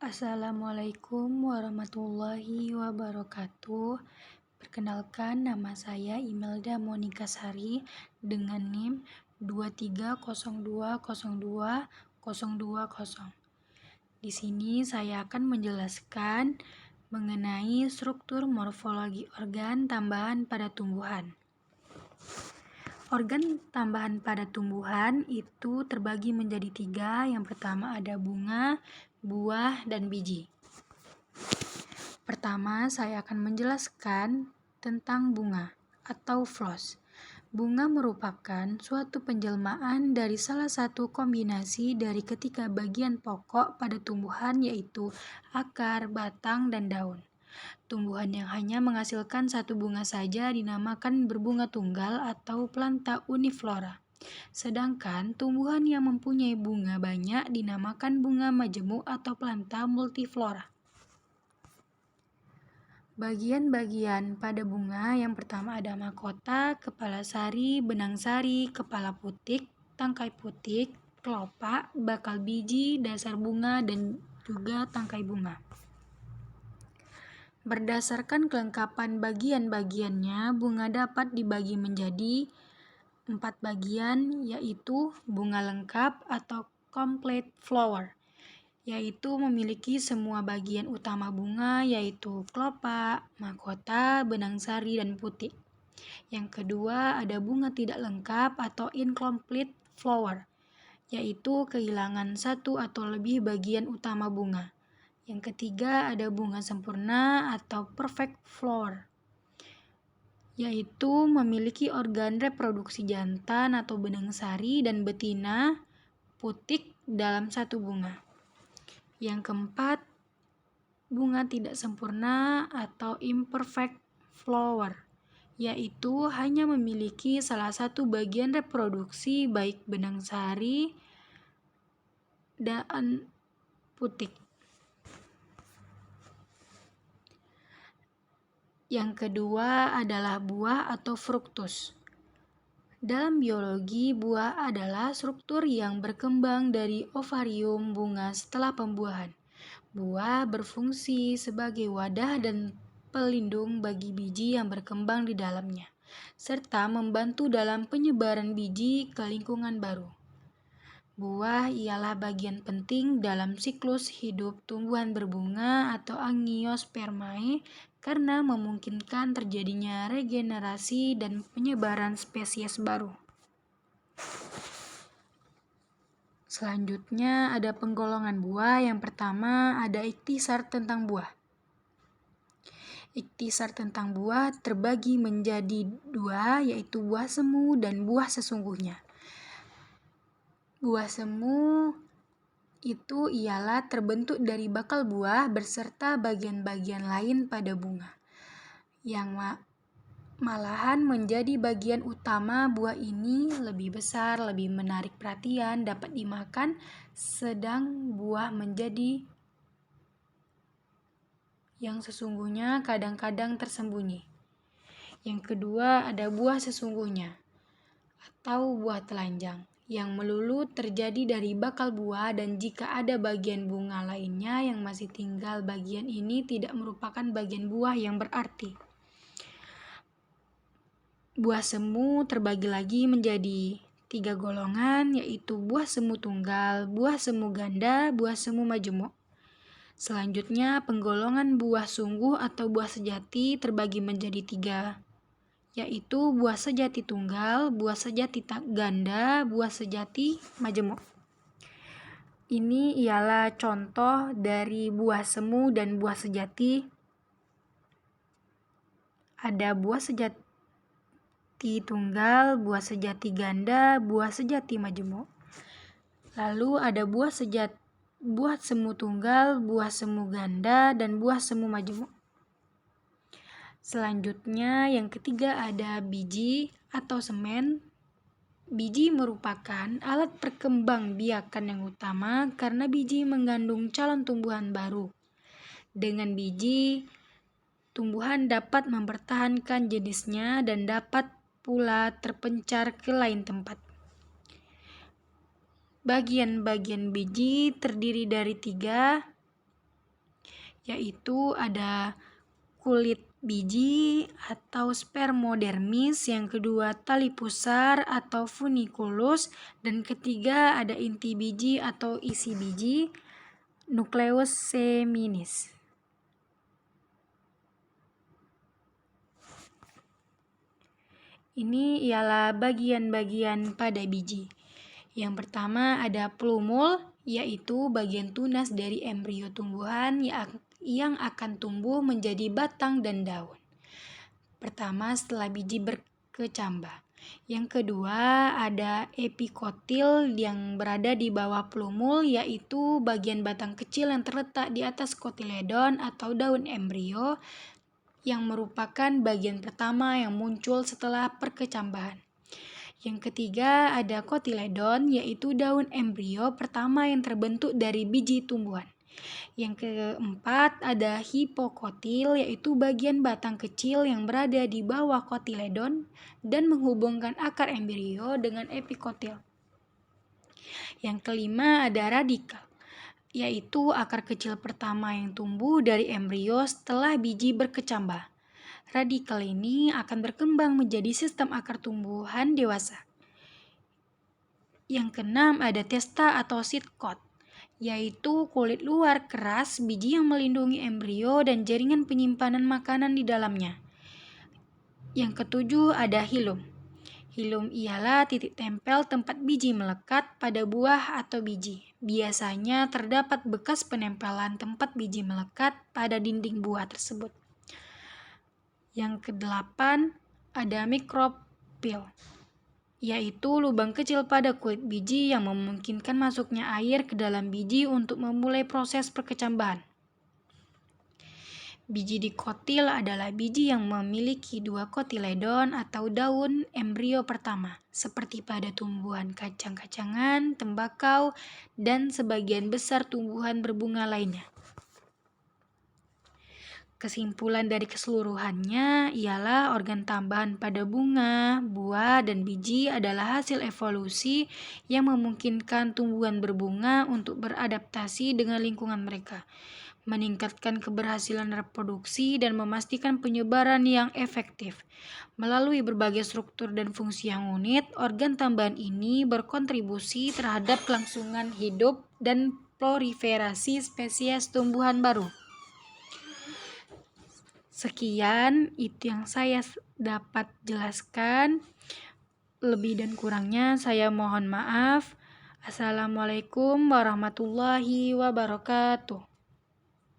Assalamualaikum warahmatullahi wabarakatuh. Perkenalkan, nama saya Imelda Monika Sari dengan NIM 23020220. Di sini saya akan menjelaskan mengenai struktur morfologi organ tambahan pada tumbuhan. Organ tambahan pada tumbuhan itu terbagi menjadi 3. Yang pertama ada bunga, buah, dan biji. Pertama, saya akan menjelaskan tentang bunga atau floss. Bunga merupakan suatu penjelmaan dari salah satu kombinasi dari ketiga bagian pokok pada tumbuhan, yaitu akar, batang, dan daun. Tumbuhan yang hanya menghasilkan satu bunga saja dinamakan berbunga tunggal atau planta uniflora. Sedangkan tumbuhan yang mempunyai bunga banyak dinamakan bunga majemuk atau planta multiflora. Bagian-bagian pada bunga yang pertama ada mahkota, kepala sari, benang sari, kepala putik, tangkai putik, kelopak, bakal biji, dasar bunga, dan juga tangkai bunga. Berdasarkan kelengkapan bagian-bagiannya, bunga dapat dibagi menjadi 4 bagian, yaitu bunga lengkap atau complete flower, yaitu memiliki semua bagian utama bunga, yaitu kelopak, mahkota, benang sari, dan putik. Yang kedua ada bunga tidak lengkap atau incomplete flower, yaitu kehilangan satu atau lebih bagian utama bunga. Yang ketiga ada bunga sempurna atau perfect flower, yaitu memiliki organ reproduksi jantan atau benang sari dan betina putik dalam satu bunga. Yang keempat, bunga tidak sempurna atau imperfect flower, yaitu hanya memiliki salah satu bagian reproduksi baik benang sari dan putik. Yang kedua adalah buah atau fruktus. Dalam biologi, buah adalah struktur yang berkembang dari ovarium bunga setelah pembuahan. Buah berfungsi sebagai wadah dan pelindung bagi biji yang berkembang di dalamnya, serta membantu dalam penyebaran biji ke lingkungan baru. Buah ialah bagian penting dalam siklus hidup tumbuhan berbunga atau Angiospermae karena memungkinkan terjadinya regenerasi dan penyebaran spesies baru. Selanjutnya ada penggolongan buah. Yang pertama ada ikhtisar tentang buah. Ikhtisar tentang buah terbagi menjadi 2, yaitu buah semu dan buah sesungguhnya. Buah semu itu ialah terbentuk dari bakal buah beserta bagian-bagian lain pada bunga, yang malahan menjadi bagian utama. Buah ini lebih besar, lebih menarik perhatian, dapat dimakan, sedang buah menjadi yang sesungguhnya kadang-kadang tersembunyi. Yang kedua ada buah sesungguhnya atau buah telanjang, yang melulu terjadi dari bakal buah, dan jika ada bagian bunga lainnya yang masih tinggal, bagian ini tidak merupakan bagian buah yang berarti. Buah semu terbagi lagi menjadi 3 golongan, yaitu buah semu tunggal, buah semu ganda, buah semu majemuk. Selanjutnya penggolongan buah sungguh atau buah sejati terbagi menjadi 3, yaitu buah sejati tunggal, buah sejati ganda, buah sejati majemuk. Ini ialah contoh dari buah semu dan buah sejati. Ada buah sejati tunggal, buah sejati ganda, buah sejati majemuk. Lalu ada buah semu tunggal, buah semu ganda, dan buah semu majemuk. Selanjutnya yang ketiga ada biji atau semen. Biji merupakan alat perkembangbiakan yang utama karena biji mengandung calon tumbuhan baru. Dengan biji, tumbuhan dapat mempertahankan jenisnya dan dapat pula terpencar ke lain tempat. Bagian-bagian biji terdiri dari 3, yaitu ada kulit biji atau spermodermis, yang kedua tali pusar atau funiculus, dan ketiga ada inti biji atau isi biji, nukleus seminis. Ini ialah bagian-bagian pada biji. Yang pertama ada plumul, yaitu bagian tunas dari embrio tumbuhan yang akan tumbuh menjadi batang dan daun. Pertama setelah biji berkecambah. Yang kedua ada epikotil yang berada di bawah plumul, yaitu bagian batang kecil yang terletak di atas kotiledon atau daun embrio, yang merupakan bagian pertama yang muncul setelah perkecambahan. Yang ketiga ada kotiledon, yaitu daun embrio pertama yang terbentuk dari biji tumbuhan. Yang keempat ada hipokotil, yaitu bagian batang kecil yang berada di bawah kotiledon dan menghubungkan akar embrio dengan epikotil. Yang kelima ada radikal, yaitu akar kecil pertama yang tumbuh dari embrio setelah biji berkecambah. Radikal ini akan berkembang menjadi sistem akar tumbuhan dewasa. Yang keenam ada testa atau seed coat, yaitu kulit luar keras biji yang melindungi embrio dan jaringan penyimpanan makanan di dalamnya. Yang ketujuh ada hilum. Hilum ialah titik tempel tempat biji melekat pada buah atau biji. Biasanya terdapat bekas penempelan tempat biji melekat pada dinding buah tersebut. Yang kedelapan ada mikropil, yaitu lubang kecil pada kulit biji yang memungkinkan masuknya air ke dalam biji untuk memulai proses perkecambahan. Biji dikotil adalah biji yang memiliki dua kotiledon atau daun embrio pertama, seperti pada tumbuhan kacang-kacangan, tembakau, dan sebagian besar tumbuhan berbunga lainnya. Kesimpulan dari keseluruhannya ialah organ tambahan pada bunga, buah, dan biji adalah hasil evolusi yang memungkinkan tumbuhan berbunga untuk beradaptasi dengan lingkungan mereka, meningkatkan keberhasilan reproduksi, dan memastikan penyebaran yang efektif. Melalui berbagai struktur dan fungsi yang unik, organ tambahan ini berkontribusi terhadap kelangsungan hidup dan proliferasi spesies tumbuhan baru. Sekian itu yang saya dapat jelaskan. Lebih dan kurangnya saya mohon maaf. Assalamualaikum warahmatullahi wabarakatuh.